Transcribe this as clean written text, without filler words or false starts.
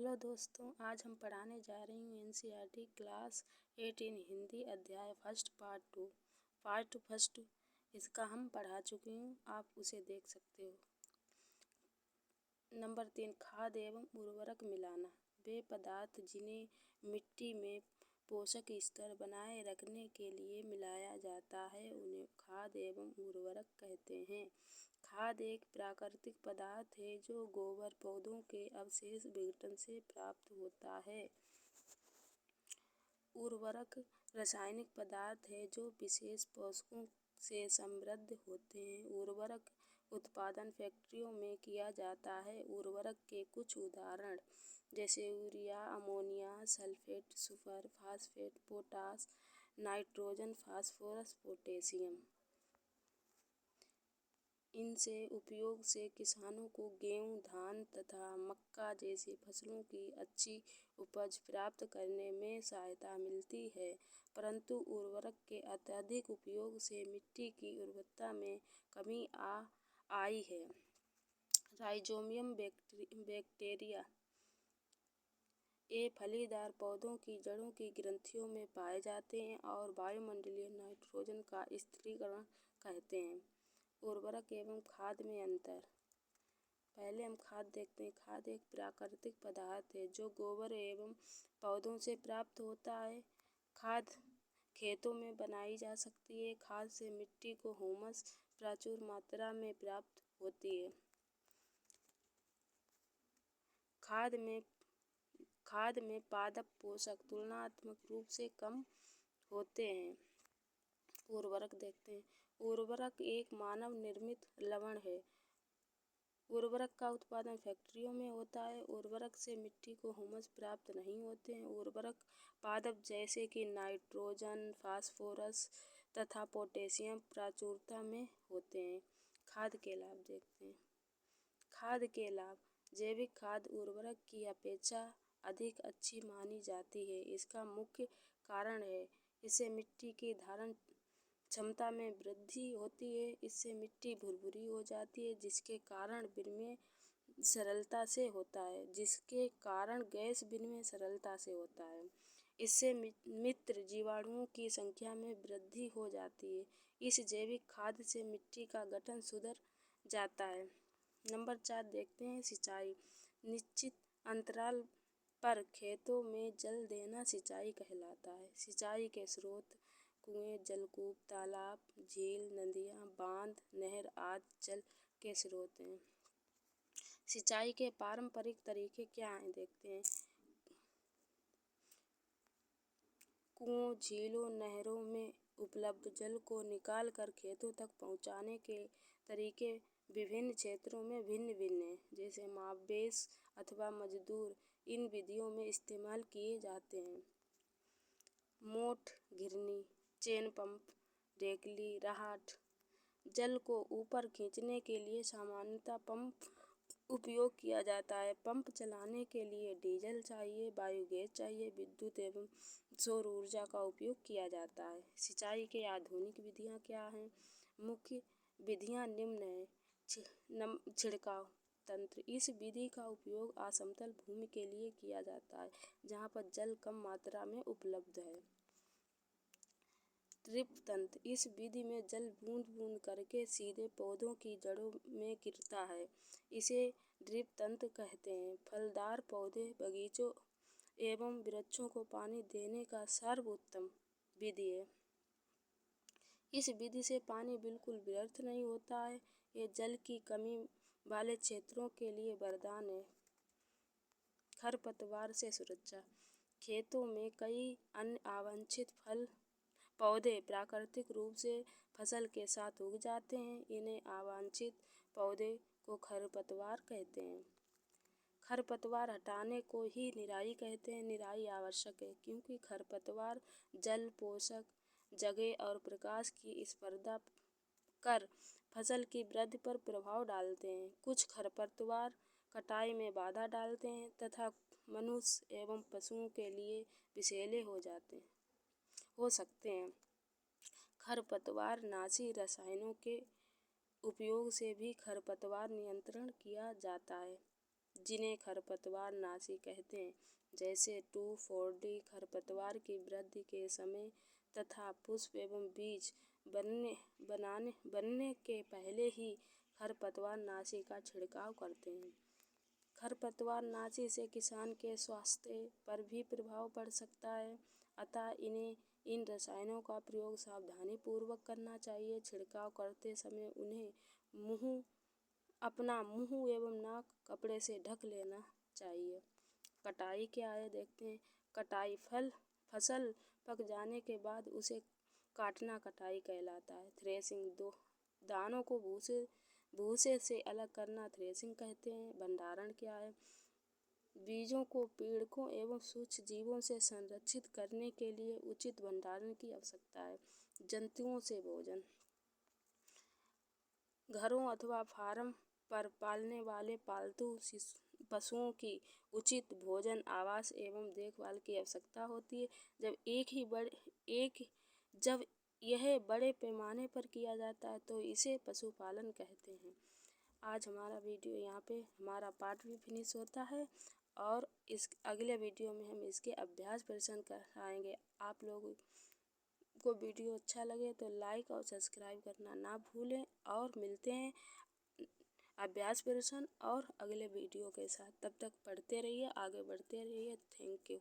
Hello दोस्तों, आज हम पढ़ाने जा रही हूँ एनसीईआरटी क्लास 8 इन हिंदी अध्याय फर्स्ट पार्ट फर्स्ट। इसका हम पढ़ा चुकी हूँ, आप उसे देख सकते हो। नंबर 3, खाद एवं उर्वरक मिलाना। वे पदार्थ जिन्हें मिट्टी में पोषक स्तर बनाए रखने के लिए मिलाया जाता है उन्हें खाद एवं उर्वरक कहते हैं। खाद एक प्राकृतिक पदार्थ है जो गोबर, पौधों के अवशेष, विघटन से प्राप्त होता है। उर्वरक रासायनिक पदार्थ है जो विशेष पोषकों से समृद्ध होते हैं। उर्वरक उत्पादन फैक्ट्रियों में किया जाता है। उर्वरक के कुछ उदाहरण जैसे urea, ammonia, sulphate, super phosphate, potash, nitrogen, phosphorus, potassium. इनसे उपयोग से किसानों को गेहूं, धान तथा मक्का जैसी फसलों की अच्छी उपज प्राप्त करने में सहायता मिलती है, परंतु उर्वरक के अत्यधिक उपयोग से मिट्टी की उर्वरता में कमी आई है। राइजोबियम बैक्टीरिया ये फलीदार पौधों की जड़ों की ग्रंथियों में पाए जाते हैं और वायुमंडलीय नाइट्रोजन का स्थिरीकरण कहते हैं। उर्वरक एवं खाद में अंतर। पहले हम खाद देखते हैं। खाद एक प्राकृतिक पदार्थ है जो गोबर एवं पौधों से प्राप्त होता है। खाद खेतों में बनाई जा सकती है। खाद से मिट्टी को ह्यूमस प्रचुर मात्रा में प्राप्त होती है। खाद में पादप पोषक तुलनात्मक रूप से कम होते हैं। उर्वरक देखते हैं। उर्वरक एक मानव निर्मित लवण है। उर्वरक का उत्पादन फैक्ट्रियों में होता है। उर्वरक से मिट्टी को ह्यूमस प्राप्त नहीं होते हैं। उर्वरक पादप जैसे कि नाइट्रोजन, फास्फोरस तथा पोटेशियम प्रचुरता में होते हैं। खाद के लाभ देखते हैं। खाद के लाभ। जैविक खाद उर्वरक की अपेक्षा अधिक अच्छी मानी जाती है। इसका मुख्य कारण है इससे मिट्टी की धारण क्षमता में वृद्धि होती है। इससे मिट्टी भुरभुरी हो जाती है जिसके कारण गैस विनिमय सरलता से होता है। इससे मित्र जीवाणुओं की संख्या में वृद्धि हो जाती है। इस जैविक खाद से मिट्टी का गठन सुधर जाता है। नंबर 4 देखते हैं सिंचाई। निश्चित अंतराल पर खेतों में जल देना सिंचाई कहलाता है। सिंचाई के स्रोत कुएं, जलकूप, तालाब, झील, नदियाँ, बांध, नहर आदि जल के स्रोत हैं। सिंचाई के पारंपरिक तरीके क्या हैं देखते हैं। कुओं, झीलों, नहरों में उपलब्ध जल को निकाल कर खेतों तक पहुँचाने के तरीके विभिन्न क्षेत्रों में भिन्न भिन्न हैं। जैसे मापबेस अथवा मजदूर इन विधियों में इस्तेमाल किए जाते हैं। मोट, घिरनी, चेन पंप, ढेकली, राहट। जल को ऊपर खींचने के लिए सामान्यतः पंप उपयोग किया जाता है। पंप चलाने के लिए डीजल चाहिए, बायोगैस चाहिए, विद्युत एवं सौर ऊर्जा का उपयोग किया जाता है। सिंचाई के आधुनिक विधियाँ क्या हैं। मुख्य विधियाँ निम्न हैं। छिड़काव तंत्र। इस विधि का उपयोग असमतल भूमि के लिए किया जाता है जहाँ पर जल कम मात्रा में उपलब्ध है। ड्रिप तंत्र। इस विधि में जल बूंद बूंद करके सीधे पौधों की जड़ों में गिरता है। इसे ड्रिप तंत्र कहते हैं। फलदार पौधे, बगीचों एवं वृक्षों को पानी देने का सर्वोत्तम विधि है। इस विधि से पानी बिल्कुल व्यर्थ नहीं होता है। ये जल की कमी वाले क्षेत्रों के लिए वरदान है। खरपतवार से सुरक्षा। खेतों में कई अन्य अवांछित फल पौधे प्राकृतिक रूप से फसल के साथ उग जाते हैं। इन्हें अवांछित पौधे को खरपतवार कहते हैं। खरपतवार हटाने को ही निराई कहते हैं। निराई आवश्यक है क्योंकि खरपतवार जल, पोषक जगह और प्रकाश की स्पर्धा कर फसल की वृद्धि पर प्रभाव डालते हैं। कुछ खरपतवार कटाई में बाधा डालते हैं तथा मनुष्य एवं पशुओं के लिए विषैले हो सकते हैं। खरपतवार नाशी रसायनों के उपयोग से भी खरपतवार नियंत्रण किया जाता है। जिन्हें खरपतवार नाशी कहते हैं, जैसे 2,4-D खरपतवार की वृद्धि के समय तथा पुष्प एवं बीज बनने के पहले ही खरपतवार नाशी का छिड़काव करते हैं। खरपतवार नाशी से किसान के स्वास्थ्य पर भी प्रभाव पड़ सकता है, अतः इन रसायनों का प्रयोग सावधानीपूर्वक करना चाहिए। छिड़काव करते समय उन्हें अपना मुंह एवं नाक कपड़े से ढक लेना चाहिए। कटाई क्या है देखते हैं। कटाई फसल पक जाने के बाद उसे काटना कटाई कहलाता है। थ्रेसिंग दानों को भूसे से अलग करना थ्रेसिंग कहते हैं। भंडारण क्या है। बीजों को पीड़कों एवं सूक्ष्म जीवों से संरक्षित करने के लिए उचित भंडारण की आवश्यकता है। जंतुओं से भोजन। घरों अथवा फार्म पर पालने वाले पालतू पशुओं की उचित भोजन, आवास एवं देखभाल की आवश्यकता होती है। जब यह बड़े पैमाने पर किया जाता है तो इसे पशुपालन कहते हैं। आज हमारा वीडियो यहाँ पे हमारा पार्ट भी फिनिश होता है और इस अगले वीडियो में हम इसके अभ्यास प्रश्न कराएंगे। आप लोगों को वीडियो अच्छा लगे तो लाइक और सब्सक्राइब करना ना भूलें और मिलते हैं अभ्यास प्रश्न और अगले वीडियो के साथ। तब तक पढ़ते रहिए, आगे बढ़ते रहिए। Thank you.